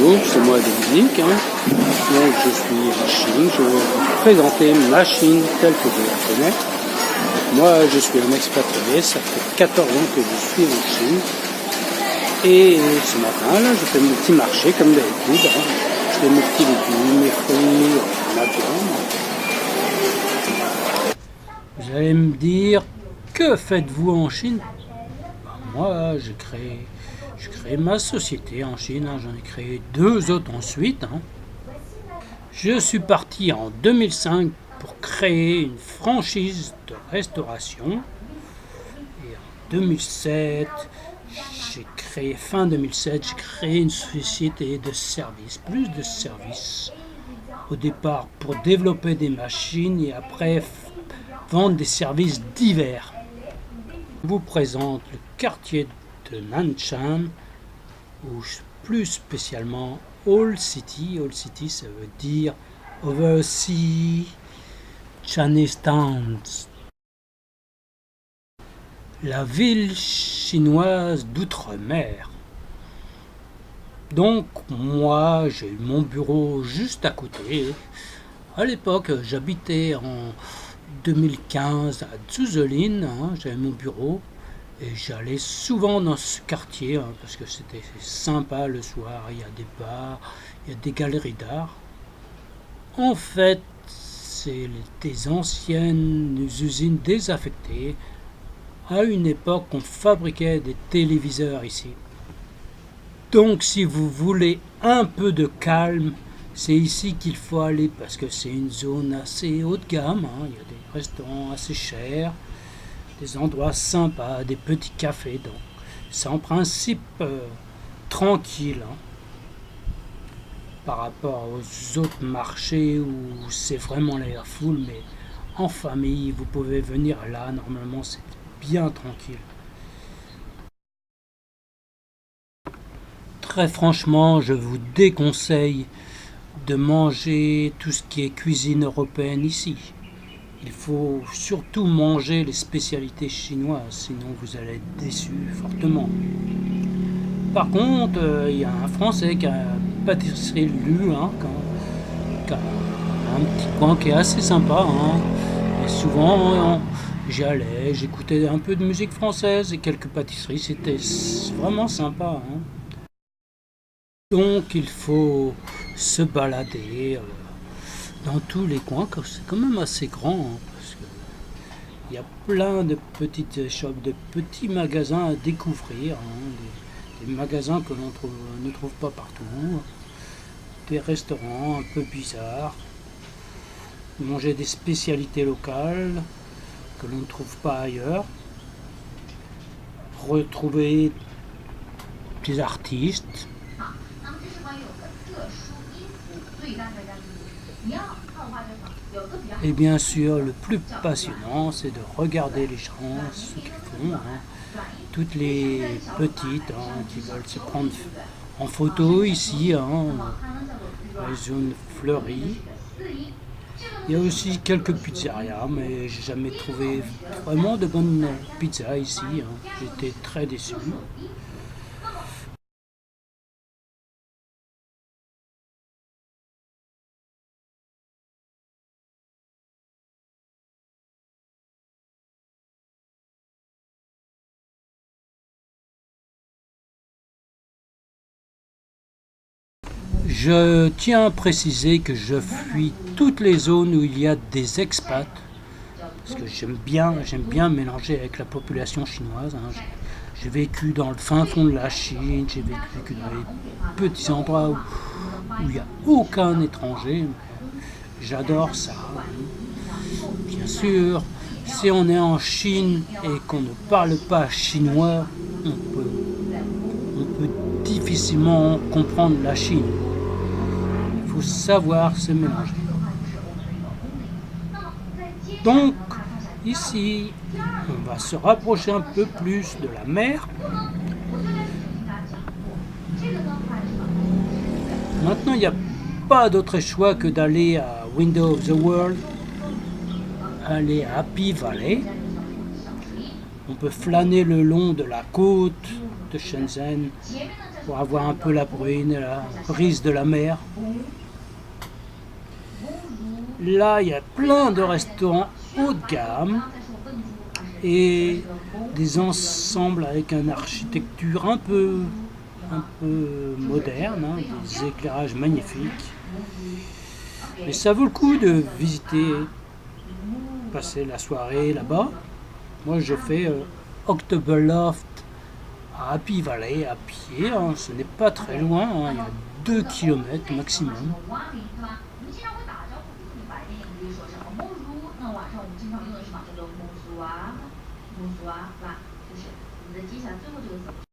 Bonjour, c'est moi Dominique. Donc je suis en Chine, je vais vous présenter ma Chine telle que je la connais. Moi je suis un expatrié, ça fait 14 ans que je suis en Chine. Et ce matin là, je fais mon petit marché comme d'habitude. Je fais mes petits légumes, mes fruits, ma viande. Vous allez me dire, que faites-vous en Chine? Moi, je crée ma société en Chine, j'en ai créé 2 autres ensuite. Je suis parti en 2005 pour créer une franchise de restauration. Et en 2007, fin 2007, j'ai créé une société de services, plus de services. Au départ pour développer des machines et après vendre des services divers. Je vous présente le quartier de Nanshan, ou plus spécialement Old City. Old City, ça veut dire Overseas Chinatown. La ville chinoise d'outre-mer. Donc moi, j'ai eu mon bureau juste à côté. À l'époque, j'habitais en 2015 à Zuzolin, j'avais mon bureau. Et j'allais souvent dans ce quartier parce que c'était sympa le soir, il y a des bars, il y a des galeries d'art. En fait, c'est des anciennes usines désaffectées. À une époque, on fabriquait des téléviseurs ici. Donc si vous voulez un peu de calme, c'est ici qu'il faut aller parce que c'est une zone assez haut de gamme. Il y a des restaurants assez chers, des endroits sympas, des petits cafés. Donc c'est en principe tranquille par rapport aux autres marchés où c'est vraiment la foule. Mais en famille, vous pouvez venir là. Normalement, c'est bien tranquille. Très franchement, je vous déconseille de manger tout ce qui est cuisine européenne ici. Il faut surtout manger les spécialités chinoises, sinon vous allez être déçu fortement. Par contre, il y a un Français qui a une pâtisserie Lu, qui a un petit coin qui est assez sympa. Et souvent, j'y allais, j'écoutais un peu de musique française et quelques pâtisseries, c'était vraiment sympa. Donc il faut se balader dans tous les coins, c'est quand même assez grand, parce qu'il y a plein de petites shops, de petits magasins à découvrir, des magasins que l'on ne trouve pas partout, des restaurants un peu bizarres, manger des spécialités locales que l'on ne trouve pas ailleurs, retrouver des artistes. Et bien sûr, le plus passionnant, c'est de regarder les gens, ce qu'ils font. Toutes les petites qui veulent se prendre en photo ici, les zones fleuries. Il y a aussi quelques pizzerias, mais j'ai jamais trouvé vraiment de bonnes pizzas ici. J'étais très déçu. Je tiens à préciser que je fuis toutes les zones où il y a des expats, parce que j'aime bien mélanger avec la population chinoise. J'ai vécu dans le fin fond de la Chine, j'ai vécu dans les petits endroits où il n'y a aucun étranger. J'adore ça. Bien sûr, si on est en Chine et qu'on ne parle pas chinois, on peut difficilement comprendre la Chine. Il faut savoir se mélanger. Donc, ici, on va se rapprocher un peu plus de la mer. Maintenant, il n'y a pas d'autre choix que d'aller à Window of the World, aller à Happy Valley. On peut flâner le long de la côte de Shenzhen pour avoir un peu la bruine, la brise de la mer. Là, il y a plein de restaurants haut de gamme et des ensembles avec une architecture un peu moderne, hein, des éclairages magnifiques. Mais ça vaut le coup de visiter, passer la soirée là-bas. Moi, je fais Oktoberloft à Happy Valley à pied, hein, ce n'est pas très loin, hein, il y a 2 kilomètres maximum. 木苏啊，拉，就是我们的接下来最后这个字。